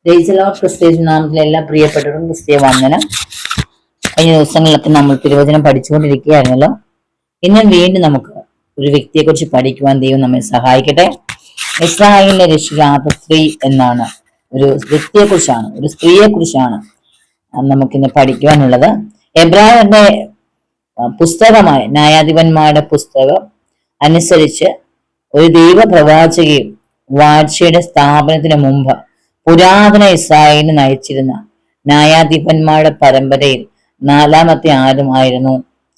ജയിച്ചലോ ക്രിസ്ത്യ നാമത്തിലെ എല്ലാ പ്രിയപ്പെട്ടവരും ക്രിസ്ത്യ വന്ദനം. കഴിഞ്ഞ ദിവസങ്ങളിലൊക്കെ നമ്മൾ തിരുവചനം പഠിച്ചുകൊണ്ടിരിക്കുകയായിരുന്നല്ലോ. ഇന്നും വീണ്ടും നമുക്ക് ഒരു വ്യക്തിയെക്കുറിച്ച് പഠിക്കുവാൻ ദൈവം നമ്മെ സഹായിക്കട്ടെ. ഇസ്രായേലിനെ രക്ഷിക്കാത്ത സ്ത്രീ എന്നാണ് ഒരു വ്യക്തിയെക്കുറിച്ചാണ്, ഒരു സ്ത്രീയെക്കുറിച്ചാണ് നമുക്കിന്ന് പഠിക്കുവാനുള്ളത്. എബ്രായരുടെ പുസ്തകമായ ന്യായാധിപന്മാരുടെ പുസ്തകം അനുസരിച്ച് ഒരു ദൈവപ്രവാചകയും വാഴ്ചയുടെ സ്ഥാപനത്തിന് മുമ്പ് പുരാതന ഇസ്രായേലിനെ നയിച്ചിരുന്ന ന്യായാധിപന്മാരുടെ പരമ്പരയിൽ നാലാമത്തെ ആയിരുന്നു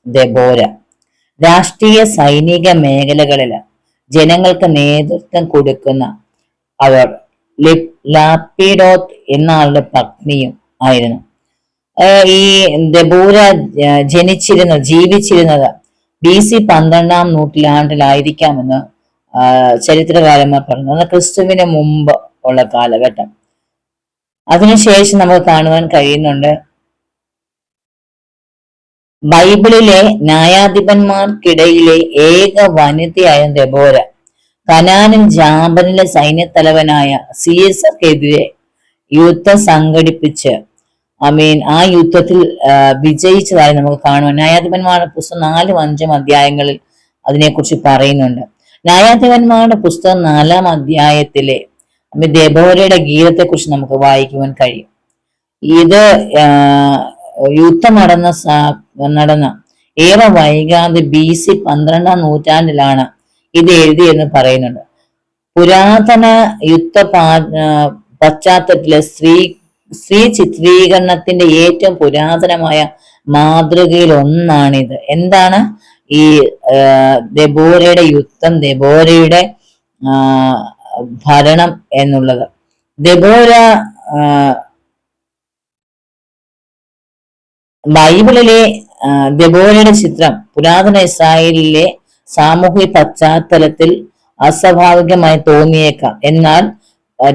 ദെബോര. രാഷ്ട്രീയ സൈനിക മേഖലകളിൽ ജനങ്ങൾക്ക് നേതൃത്വം കൊടുക്കുന്ന അവർ ലാപ്പിഡോത്ത് എന്ന ആളുടെ പത്നിയും ആയിരുന്നു. ഈ ദെബോര ജീവിച്ചിരുന്നത് BC 12-ാം നൂറ്റാണ്ടിലായിരിക്കാമെന്ന് ചരിത്രകാരന്മാർ പറഞ്ഞു. അന്ന് ക്രിസ്തുവിന് മുമ്പ് ഉള്ള കാലഘട്ടം. അതിനുശേഷം നമുക്ക് കാണുവാൻ കഴിയുന്നുണ്ട്, ബൈബിളിലെ ന്യായാധിപന്മാർക്കിടയിലെ ഏക വനിതയായ ദെബോര കനാനിൽ ജാബലിലെ സൈന്യത്തലവനായ സീസർക്കെതിരെ യുദ്ധം സംഘടിപ്പിച്ച് ആ യുദ്ധത്തിൽ വിജയിച്ചതായി നമുക്ക് കാണുവാൻ ന്യായാധിപന്മാരുടെ പുസ്തകം 4-5 അധ്യായങ്ങളിൽ അതിനെക്കുറിച്ച് പറയുന്നുണ്ട്. ന്യായാധിപന്മാരുടെ പുസ്തകം 4-ാം അധ്യായത്തിലെ ദെബോരയുടെ ഗീതത്തെക്കുറിച്ച് നമുക്ക് വായിക്കുവാൻ കഴിയും. ഇത് യുദ്ധം നടന്ന ഏറെ വൈകാതെ BC 12-ാം നൂറ്റാണ്ടിലാണ് ഇത് എഴുതിയെന്ന് പറയുന്നുണ്ട്. പുരാതന യുദ്ധ പശ്ചാത്തലത്തിലെ സ്ത്രീ ചിത്രീകരണത്തിന്റെ ഏറ്റവും പുരാതനമായ മാതൃകയിൽ ഒന്നാണിത്. എന്താണ് ഈ ദെബോരയുടെ യുദ്ധം, ദെബോരയുടെ ഭരണം എന്നുള്ളത്? ബൈബിളിലെ ദെബോരയുടെ ചിത്രം പുരാതന ഇസ്രായേലിലെ സാമൂഹിക പശ്ചാത്തലത്തിൽ അസ്വാഭാവികമായി തോന്നിയേക്കാം. എന്നാൽ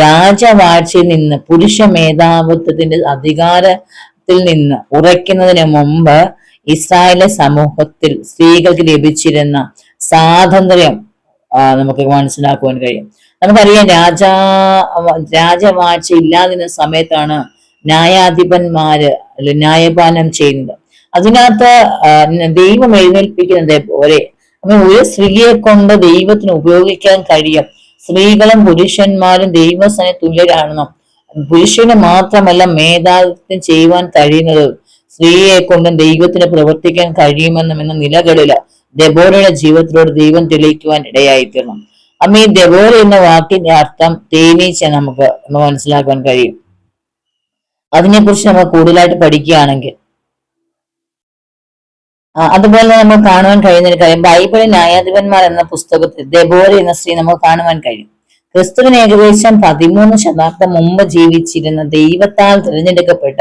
രാജവാഴ്ചയിൽ നിന്ന് പുരുഷ മേധാവിത്വത്തിന്റെ അധികാരത്തിൽ നിന്ന് ഉറയ്ക്കുന്നതിന് മുമ്പ് ഇസ്രായേലിലെ സമൂഹത്തിൽ സ്ത്രീകൾക്ക് ലഭിച്ചിരുന്ന സ്വാതന്ത്ര്യം നമുക്ക് മനസ്സിലാക്കുവാൻ കഴിയും. നമുക്കറിയാം, രാജവാഴ്ച ഇല്ലാതിരുന്ന സമയത്താണ് ന്യായാധിപന്മാര് ന്യായപാലനം ചെയ്യുന്നത്. അതിനകത്ത് ദൈവം എഴുന്നേൽപ്പിക്കുന്നത് പോലെ ഒരു സ്ത്രീയെ കൊണ്ട് ദൈവത്തിന് ഉപയോഗിക്കാൻ കഴിയും. സ്ത്രീകളും പുരുഷന്മാരും ദൈവസനെ തുല്യരാണെന്നും പുരുഷന് മാത്രമല്ല മേധാവിത്വം ചെയ്യുവാൻ കഴിയുന്നത് സ്ത്രീയെ കൊണ്ടും ദൈവത്തിന് പ്രവർത്തിക്കാൻ കഴിയുമെന്നും എന്ന നിലകളില് ദെബോരയുടെ ജീവിതത്തിലൂടെ ദൈവം തെളിയിക്കുവാൻ ഇടയായിത്തീർന്നു. ഈ ദെബോര എന്ന വാക്കിന്റെ അർത്ഥം തേനീച്ച നമുക്ക് മനസ്സിലാക്കാൻ കഴിയും. അതിനെക്കുറിച്ച് നമ്മൾ കൂടുതലായിട്ട് പഠിക്കുകയാണെങ്കിൽ അതുപോലെ നമ്മൾ കാണുവാൻ കഴിയുന്ന ഒരു കാര്യം, ബൈബിളിൽ ന്യായാധിപന്മാർ എന്ന പുസ്തകത്തിൽ ദെബോര എന്ന സ്ത്രീ നമുക്ക് കാണുവാൻ കഴിയും. ക്രിസ്തുവിന് ഏകദേശം 13 ശതാബ്ദം മുമ്പ് ജീവിച്ചിരുന്ന ദൈവത്താൽ തിരഞ്ഞെടുക്കപ്പെട്ട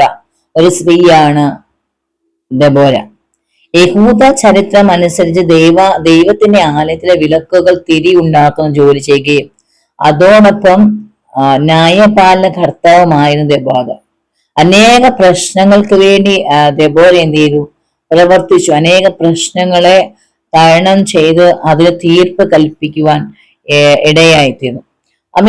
ഒരു സ്ത്രീയാണ് ദെബോര. യഹൂദ ചരിത്രം അനുസരിച്ച് ദൈവത്തിന്റെ ആലയത്തിലെ വിളക്കുകൾ തിരി ഉണ്ടാക്കുന്ന ജോലി ചെയ്യുകയും അതോടൊപ്പം ന്യായപാലന കർത്താവുമായിരുന്നു ദെബോര. അനേക പ്രശ്നങ്ങൾക്ക് വേണ്ടി ദെബോര എന്ത് ചെയ്തു? പ്രവർത്തിച്ചു. അനേക പ്രശ്നങ്ങളെ തരണം ചെയ്ത് അതിന് തീർപ്പ് കൽപ്പിക്കുവാൻ ഇടയായിത്തീർന്നു.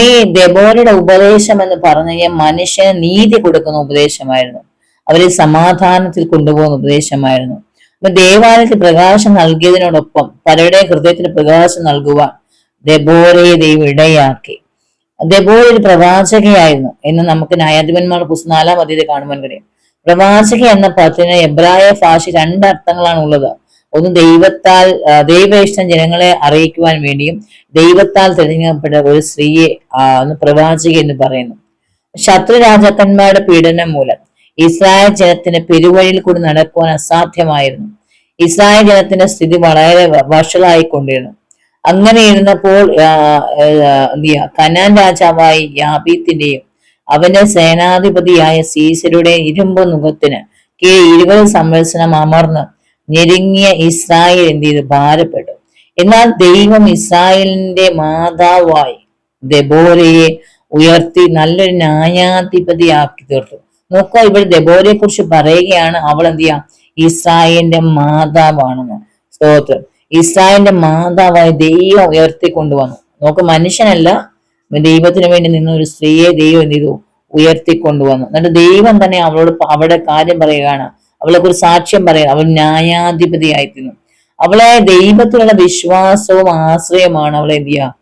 ഈ ദെബോരയുടെ ഉപദേശം എന്ന് പറഞ്ഞു കഴിഞ്ഞാൽ മനുഷ്യന് നീതി കൊടുക്കുന്ന ഉപദേശമായിരുന്നു. അവരെ സമാധാനത്തിൽ കൊണ്ടുപോകുന്ന ഉപദേശമായിരുന്നു. ദേവാലയത്തിൽ പ്രകാശം നൽകിയതിനോടൊപ്പം പലരുടെ ഹൃദയത്തിന് പ്രകാശം നൽകുവാൻ ദെബോരയെ ദൈവം ഇടയാക്കി. ദെബോര ഒരു പ്രവാചകയായിരുന്നു എന്ന് നമുക്ക് ന്യായാധിപന്മാരുടെ പുസ്തകം 4-ാം അധ്യായത്തിൽ കാണുവാൻ കഴിയും. പ്രവാചക എന്ന പദത്തിന് എബ്രായ ഭാഷ 2 അർത്ഥങ്ങളാണ് ഉള്ളത്. ഒന്ന് ദൈവേഷ്ടം ജനങ്ങളെ അറിയിക്കുവാൻ വേണ്ടിയും ദൈവത്താൽ തിരഞ്ഞെടുക്കപ്പെട്ട ഒരു സ്ത്രീയെ പ്രവാചക എന്ന് പറയുന്നു. ശത്രു രാജാക്കന്മാരുടെ പീഡനം മൂലം ഇസ്രായേൽ ജനത്തിന് പെരുവഴിയിൽ കൂടി നടക്കുവാൻ അസാധ്യമായിരുന്നു. ഇസ്രായേൽ ജനത്തിന്റെ സ്ഥിതി വളരെ വഷളായിക്കൊണ്ടിരുന്നു. അങ്ങനെ ഇരുന്നപ്പോൾ കനാൻ രാജാവായി യാബീത്തിന്റെയും അവന്റെ സേനാധിപതിയായ സീസരുടെ ഇരുമ്പ് മുഖത്തിന് കീഴ് 20 സംവത്സരം അമർന്ന് ഞെരുങ്ങിയ ഇസ്രായേൽ എന്ത് ചെയ്ത് ഭാരപ്പെട്ടു. എന്നാൽ ദൈവം ഇസ്രായേലിന്റെ മാതാവായി ദെബോരയെ ഉയർത്തി നല്ലൊരു ന്യായാധിപതിയാക്കി തീർത്തു. നോക്കുക, ഇവിടെ ദെബോരയെ കുറിച്ച് പറയുകയാണ്, അവൾ എന്ത് ചെയ്യാം? ഇസ്രായേലിന്റെ മാതാവാണെന്ന്. സ്തോത്രം. ഇസ്രായേലിന്റെ മാതാവായി ദൈവം ഉയർത്തിക്കൊണ്ടുവന്നു. നോക്ക്, മനുഷ്യനല്ല, ദൈവത്തിന് വേണ്ടി നിന്ന ഒരു സ്ത്രീയെ ദൈവം എന്ത് ചെയ്തു? ഉയർത്തിക്കൊണ്ടുവന്നു. എന്നിട്ട് ദൈവം തന്നെ അവളോട് അവളുടെ കാര്യം പറയുകയാണ്, അവളെ ഒരു സാക്ഷ്യം പറയുക, അവൾ ന്യായാധിപതിയായിത്തീർന്നു. അവളെ ദൈവത്തിലുള്ള വിശ്വാസവും ആശ്രയമാണ് അവളെ എന്ത് ചെയ്യുക,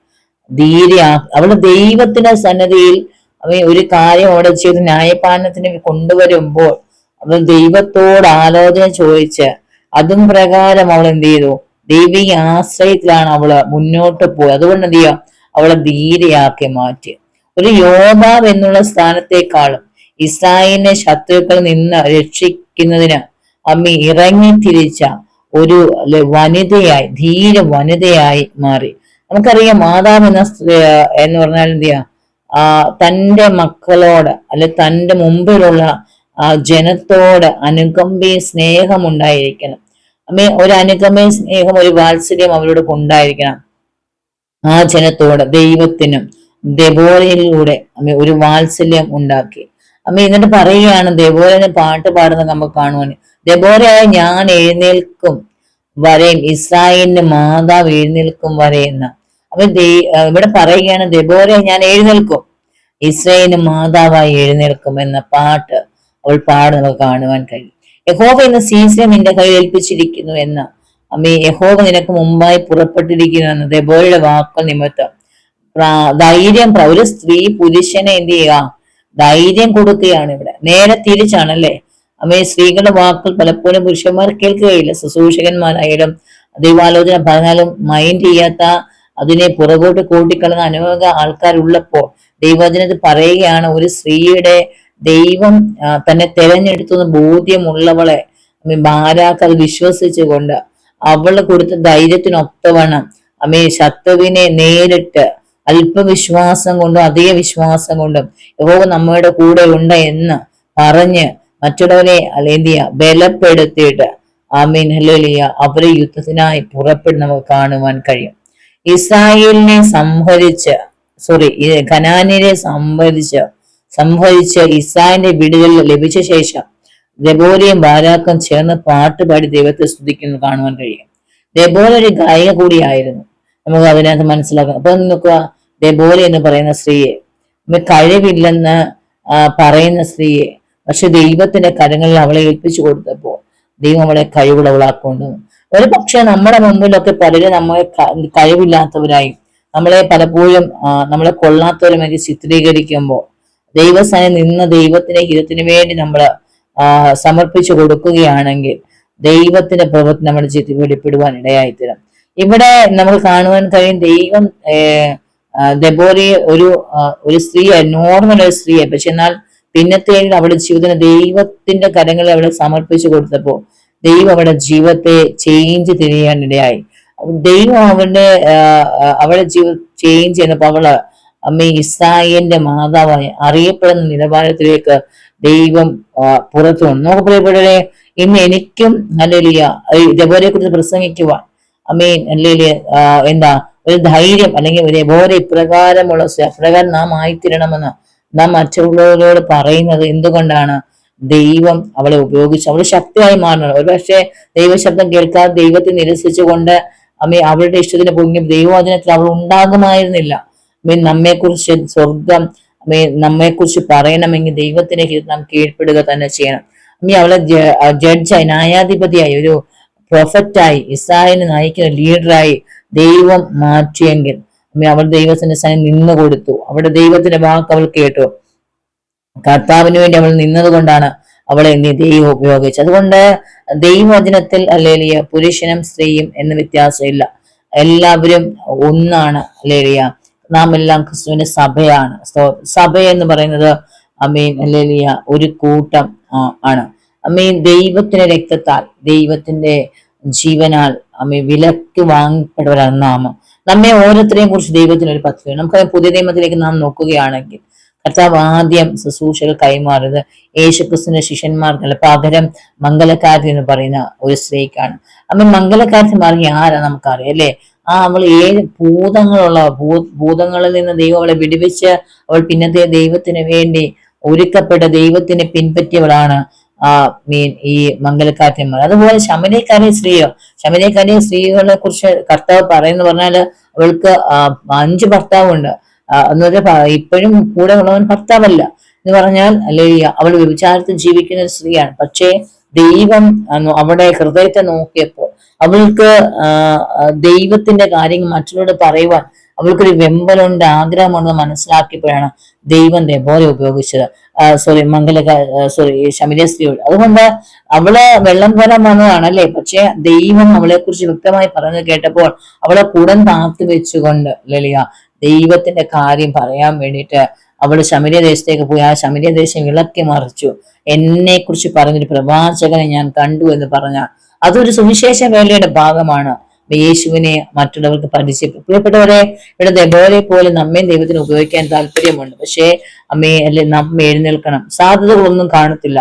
ധീരയാ. അവള് ദൈവത്തിന്റെ സന്നദ്ധിയിൽ അവൻ ഒരു കാര്യം അവിടെ ചെയ്ത് ന്യായപാലനത്തിന് കൊണ്ടുവരുമ്പോൾ അവൾ ദൈവത്തോട് ആലോചന ചോദിച്ച് അതും പ്രകാരം അവൾ എന്ത് ചെയ്തു, ദൈവിക ആശ്രയത്തിലാണ് അവള് മുന്നോട്ട് പോയി. അതുകൊണ്ട് എന്ത് ചെയ്യുക, അവളെ ധീരയാക്കി മാറ്റി. ഒരു യോദ്ധാവ് എന്നുള്ള സ്ഥാനത്തെക്കാളും ഇസ്രായേലിനെ ശത്രുക്കളിൽ നിന്ന് രക്ഷിക്കുന്നതിന് ഇറങ്ങി തിരിച്ച ഒരു വനിതയായി, ധീര വനിതയായി മാറി. നമുക്കറിയാം മാതാവ് എന്ന് പറഞ്ഞാൽ എന്ത് ചെയ്യാ, തന്റെ മക്കളോട് അല്ലെ തന്റെ മുമ്പിലുള്ള ജനത്തോട് അനുകമ്പയും സ്നേഹം ഉണ്ടായിരിക്കണം. ഒരു അനുകമ്പയും സ്നേഹം, ഒരു വാത്സല്യം അവരോട് ഉണ്ടായിരിക്കണം. ആ ജനത്തോട് ദൈവത്തിനും ദെബോരയിലൂടെ ഒരു വാത്സല്യം ഉണ്ടാക്കി. എന്നിട്ട് പറയുകയാണ്, ദെബോരനെ പാട്ട് പാടുന്നത് നമുക്ക് കാണുവാൻ. ദെബോരയായ ഞാൻ എഴുന്നേൽക്കും വരെയും ഇസ്രായേലിന്റെ മാതാവ് എഴുന്നേൽക്കും വരെയെന്ന്. ഇവിടെ പറയുകയാണ്, ദെബോരയെ ഞാൻ എഴുന്നേൽക്കും, ഇസ്രായേലിന്റെ മാതാവായി എഴുന്നേൽക്കും എന്ന പാട്ട് അവൾ പാടുന്നത് നമുക്ക് കാണുവാൻ കഴിയും. യഹോവ ഇന്ന് സീസരം നിന്റെ കയ്യിൽ ഏൽപ്പിച്ചിരിക്കുന്നു എന്ന്, യഹോവ നിനക്ക് മുമ്പായി പുറപ്പെട്ടിരിക്കുന്നു എന്ന് ദെബോരയുടെ വാക്കുകൾ നിമിത്തം ധൈര്യം. ഒരു സ്ത്രീ പുരുഷനെ എന്ത് ചെയ്യുക, ധൈര്യം കൊടുക്കുകയാണ്. ഇവിടെ നേരെ തിരിച്ചാണല്ലേ. സ്ത്രീകളുടെ വാക്കുകൾ പലപ്പോഴും പുരുഷന്മാർ കേൾക്കുകയില്ല. ശുശ്രൂഷകന്മാരായാലും ദൈവാലോചന പറഞ്ഞാലും മൈൻഡ് ചെയ്യാത്ത, അതിനെ പുറകോട്ട് കൂട്ടിക്കളയുന്ന അനേക ആൾക്കാരുള്ളപ്പോ ദൈവവചനത്തിൽ പറയുകയാണ്, ഒരു സ്ത്രീയുടെ ദൈവം തന്നെ തെരഞ്ഞെടുത്തുന്ന ബോധ്യമുള്ളവളെ ബാരാക്ക് അത് വിശ്വസിച്ചുകൊണ്ട് അവള് കൊടുത്ത ധൈര്യത്തിനൊത്തവണ്ണം ശത്രുവിനെ നേരിട്ട് അല്പവിശ്വാസം കൊണ്ടും അധിക വിശ്വാസം കൊണ്ടും യഹോവ നമ്മുടെ കൂടെ ഉണ്ട് എന്ന് പറഞ്ഞ് മറ്റുള്ളവരെ എന്ത് ചെയ്യുക, ബലപ്പെടുത്തിയിട്ട് ഹല്ലേലൂയ അവരെ യുദ്ധത്തിനായി പുറപ്പെട്ട് നമുക്ക് കാണുവാൻ കഴിയും. ഇസ്രായേലിനെ കനാന്യരെ സംഹരിച്ച് ഇസ്രായേലിന്റെ വിടുതൽ ലഭിച്ച ശേഷം ദെബോരയും ബാരാക്കും ചേർന്ന് പാട്ടുപാടി ദൈവത്തെ സ്തുതിക്കുന്നത് കാണുവാൻ കഴിയും. ദെബോര ഒരു ഗായിക കൂടിയായിരുന്നു, നമുക്ക് അതിനകത്ത് മനസ്സിലാക്കാം. അപ്പൊ നോക്കുക, ദെബോര എന്ന് പറയുന്ന സ്ത്രീയെ, കഴിവില്ലെന്ന് പറയുന്ന സ്ത്രീയെ, പക്ഷെ ദൈവത്തിന്റെ കരങ്ങളിൽ അവളെ ഏൽപ്പിച്ചു കൊടുത്തപ്പോ ദൈവം അവളെ കഴിവുള്ളവളാക്കൊണ്ടു. ഒരു പക്ഷെ നമ്മുടെ മുമ്പിലൊക്കെ പലരും നമ്മളെ കഴിവില്ലാത്തവരായി, നമ്മളെ പലപ്പോഴും നമ്മളെ കൊള്ളാത്തവരുമായി ചിത്രീകരിക്കുമ്പോൾ ദൈവസ്ഥാനം നിന്ന ദൈവത്തിന്റെ ഹിതത്തിന് വേണ്ടി നമ്മൾ സമർപ്പിച്ചു കൊടുക്കുകയാണെങ്കിൽ ദൈവത്തിന്റെ പ്രവൃത്തി നമ്മുടെ ജീവിതത്തിൽ വെളിപ്പെടുവാൻ ഇടയായിത്തീരും. ഇവിടെ നമുക്ക് കാണുവാൻ കഴിയും, ദൈവം ദെബോരയെ ഒരു സ്ത്രീയെ, നോർമൽ ഒരു സ്ത്രീയെ, പക്ഷെ എന്നാൽ പിന്നത്തെ അവളുടെ ജീവിതത്തിന് ദൈവത്തിന്റെ കരങ്ങളിൽ അവളെ സമർപ്പിച്ചു കൊടുത്തപ്പോ ദൈവം അവളുടെ ജീവിതത്തെ ചേഞ്ച് തിരിയാൻ ഇടയായി. ദൈവം അവളുടെ ജീവിതം ചേഞ്ച് ചെയ്യുന്നപ്പോ അവള് ഇസ്രായേലിന്റെ മാതാവായി അറിയപ്പെടുന്ന നിലവാരത്തിലേക്ക് ദൈവം പുറത്തു വന്നു. നമുക്ക് പ്രിയപ്പെട്ടവരെ, ഇന്ന് എനിക്കും ഹല്ലേലൂയ ദെബോരയെ കുറിച്ച് പ്രസംഗിക്കുവാൻ ഹല്ലേലൂയ ഒരു ധൈര്യം, അല്ലെങ്കിൽ ദെബോര ഇപ്രകാരമുള്ള അപ്രകാരം നാം ആയിത്തീരണമെന്ന് നാം മറ്റുള്ളവരോട് പറയുന്നത് എന്തുകൊണ്ടാണ്? ദൈവം അവളെ ഉപയോഗിച്ച് അവൾ ശക്തിയായി മാറണം. ഒരുപക്ഷെ ദൈവശബ്ദം കേൾക്കാതെ ദൈവത്തെ നിരസിച്ചുകൊണ്ട് അവളുടെ ഇഷ്ടത്തിന് പൊങ്ങി ദൈവവചനത്തിൽ അവൾ ഉണ്ടാകുമായിരുന്നില്ല. നമ്മെക്കുറിച്ച് സ്വർഗം നമ്മെക്കുറിച്ച് പറയണമെങ്കിൽ ദൈവത്തിന്റെ ഹിതം നാം കീഴ്പ്പെടുക തന്നെ ചെയ്യണം. അവളെ ജഡ്ജായി, ന്യായാധിപതിയായി, ഒരു പ്രൊഫറ്റായി, ഇസ്രായേലിനെ നയിക്കുന്ന ലീഡറായി ദൈവം മാറ്റിയെങ്കിൽ അവൾ ദൈവത്തിന്റെ സ്ഥാനം നിന്നു കൊടുത്തു. അവളുടെ ദൈവത്തിന്റെ വാക്ക് അവൾ കേട്ടു. കർത്താവിന് വേണ്ടി അവൾ നിന്നത് കൊണ്ടാണ് അവളെ ദൈവം ഉപയോഗിച്ചത്. അതുകൊണ്ട് ദൈവവചനത്തിൽ ഹല്ലേലൂയ പുരുഷനും സ്ത്രീയും എന്ന് വ്യത്യാസമില്ല, എല്ലാവരും ഒന്നാണ്. ഹല്ലേലൂയ നാം എല്ലാം ക്രിസ്തുവിന്റെ സഭയാണ്. സഭ എന്ന് പറയുന്നത് ഹല്ലേലൂയ ഒരു കൂട്ടം ആണ്. ദൈവത്തിന്റെ രക്തത്താൽ, ദൈവത്തിന്റെ ജീവനാൽ വിലക്ക് വാങ്ങപ്പെട്ടവരാണ് നാം. നമ്മെ ഓരോരുത്തരെയും കുറിച്ച് ദൈവത്തിന് ഒരു പദ്ധതി. നമുക്ക് പുതിയ നിയമത്തിലേക്ക് നാം നോക്കുകയാണെങ്കിൽ കർത്താവ് ആദ്യം ശുശ്രൂഷകൾ കൈമാറിയത് യേശുക്രിസ്തുവിന്റെ ശിഷ്യന്മാർക്കല്ല, പകരം മംഗലക്കാരത്തി എന്ന് പറയുന്ന ഒരു സ്ത്രീക്കാണ്. മംഗലക്കാരത്തി മാറി ആരാ നമുക്കറിയാം അല്ലെ? അവൾ 7 ഭൂതങ്ങളിൽ നിന്ന് ദൈവം അവളെ വിടുവിച്ച് അവൾ പിന്നത്തെ ദൈവത്തിന് വേണ്ടി ഒരുക്കപ്പെട്ട ദൈവത്തിനെ പിൻപറ്റിയവളാണ് ഈ മംഗലക്കാരത്തിമാർ. അതുപോലെ ശമര്യക്കാരിയ സ്ത്രീകളെ കുറിച്ച് കർത്താവ് പറയുന്ന പറഞ്ഞാല് അവൾക്ക് 5 ഭർത്താവുണ്ട്. എന്നുവെച്ചാൽ ഇപ്പോഴും കൂടെ ഉള്ളവൻ ഭർത്താവല്ല. എന്ന് പറഞ്ഞാൽ അല്ലേലിയ അവൾ വ്യഭിചാരത്തിൽ ജീവിക്കുന്ന ഒരു സ്ത്രീയാണ്. പക്ഷേ ദൈവം അവിടെ ഹൃദയത്തെ നോക്കിയപ്പോൾ അവൾക്ക് ദൈവത്തിന്റെ കാര്യങ്ങൾ മറ്റുള്ളവരോട് പറയുവാൻ അവൾക്കൊരു വെമ്പലുണ്ട്, ആഗ്രഹമുണ്ടെന്ന് മനസ്സിലാക്കിയപ്പോഴാണ് ദൈവം ദെബോരയെ ഉപയോഗിച്ചത്. ശമരിയ സ്ത്രീയോട്. അതുകൊണ്ട് അവള് വെള്ളം കോരാൻ വന്നതാണ് അല്ലെ, പക്ഷെ ദൈവം അവളെ കുറിച്ച് വ്യക്തമായി പറഞ്ഞു കേട്ടപ്പോൾ അവളെ കുടം താത്തു വെച്ചുകൊണ്ട് ലലിയ ദൈവത്തിന്റെ കാര്യം പറയാൻ വേണ്ടിയിട്ട് അവള് ശമരിയ ദേശത്തേക്ക് പോയി. ആ ശമരിയ ദേശം ഇളക്കി മറിച്ചു. എന്നെ കുറിച്ച് പറഞ്ഞൊരു പ്രവാചകനെ ഞാൻ കണ്ടു എന്ന് പറഞ്ഞ അതൊരു സുവിശേഷ വേലയുടെ ഭാഗമാണ്. യേശുവിനെ മറ്റുള്ളവർക്ക് പരിചയപ്പെടും. പ്രിയപ്പെട്ടവരെ, ഇവിടെ ദെബോരയെ പോലെ നമ്മെ ദൈവത്തിന് ഉപയോഗിക്കാൻ താല്പര്യമുണ്ട്. പക്ഷേ അല്ലേ നമ്മ എഴുന്നേൽക്കണം. സാധ്യതകളൊന്നും കാണത്തില്ല.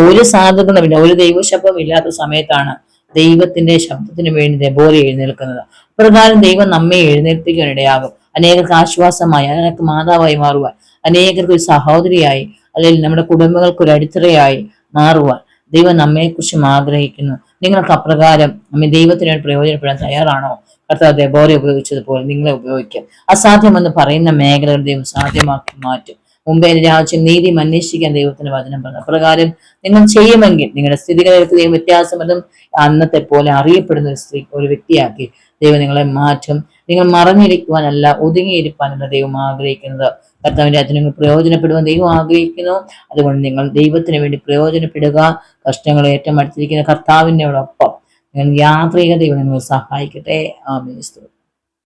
ഒരു സാധ്യതകളുമില്ല, ഒരു ദൈവശബ്ദം ഇല്ലാത്ത സമയത്താണ് ദൈവത്തിന്റെ ശബ്ദത്തിന് വേണ്ടി ദെബോര എഴുന്നേൽക്കുന്നത്. പ്രകാരം ദൈവം നമ്മെ എഴുന്നേൽപ്പിക്കാൻ ഇടയാകും. അനേകർക്ക് ആശ്വാസമായി, അനേകർക്ക് മാതാവായി മാറുവാൻ, അനേകർക്ക് ഒരു സഹോദരിയായി, അല്ലെങ്കിൽ നമ്മുടെ കുടുംബങ്ങൾക്ക് ഒരു അടിത്തറയായി മാറുവാൻ ദൈവം നമ്മെക്കുറിച്ചും ആഗ്രഹിക്കുന്നു. നിങ്ങൾക്ക് അപ്രകാരം ദൈവത്തിന് വേണ്ടി പ്രയോജനപ്പെടാൻ തയ്യാറാണോ? കർത്താവ് ദെബോരയെ ഉപയോഗിച്ചതുപോലെ നിങ്ങളെ ഉപയോഗിക്കാം. അസാധ്യമെന്ന് പറയുന്ന മേഖലകൾ ദൈവം സാധ്യമാക്കി മാറ്റും. മുമ്പേ രാജ്യം നീതി അന്വേഷിക്കാൻ ദൈവത്തിന്റെ വചനം പറഞ്ഞു. അപ്രകാരം നിങ്ങൾ ചെയ്യുമെങ്കിൽ നിങ്ങളുടെ സ്ഥിതിഗതികൾക്ക് ദൈവം വ്യത്യാസമെന്നും അന്നത്തെ പോലെ അറിയപ്പെടുന്ന ഒരു സ്ത്രീ, ഒരു വ്യക്തിയാക്കി ദൈവം നിങ്ങളെ മാറ്റും. നിങ്ങൾ മറഞ്ഞിരിക്കുവാനല്ല, ഒതുങ്ങിയിരിക്കാനല്ല ദൈവം ആഗ്രഹിക്കുന്നത്. കർത്താവിന്റെ അതിന് നിങ്ങൾ പ്രയോജനപ്പെടുവാൻ ദൈവം ആഗ്രഹിക്കുന്നു. അതുകൊണ്ട് നിങ്ങൾ ദൈവത്തിന് വേണ്ടി പ്രയോജനപ്പെടുക. കഷ്ടങ്ങൾ ഏറ്റവും അടുത്തിരിക്കുന്ന കർത്താവിനോടൊപ്പം നിങ്ങൾ യാത്രിക ദൈവം നിങ്ങൾ സഹായിക്കട്ടെ. ആമേൻ.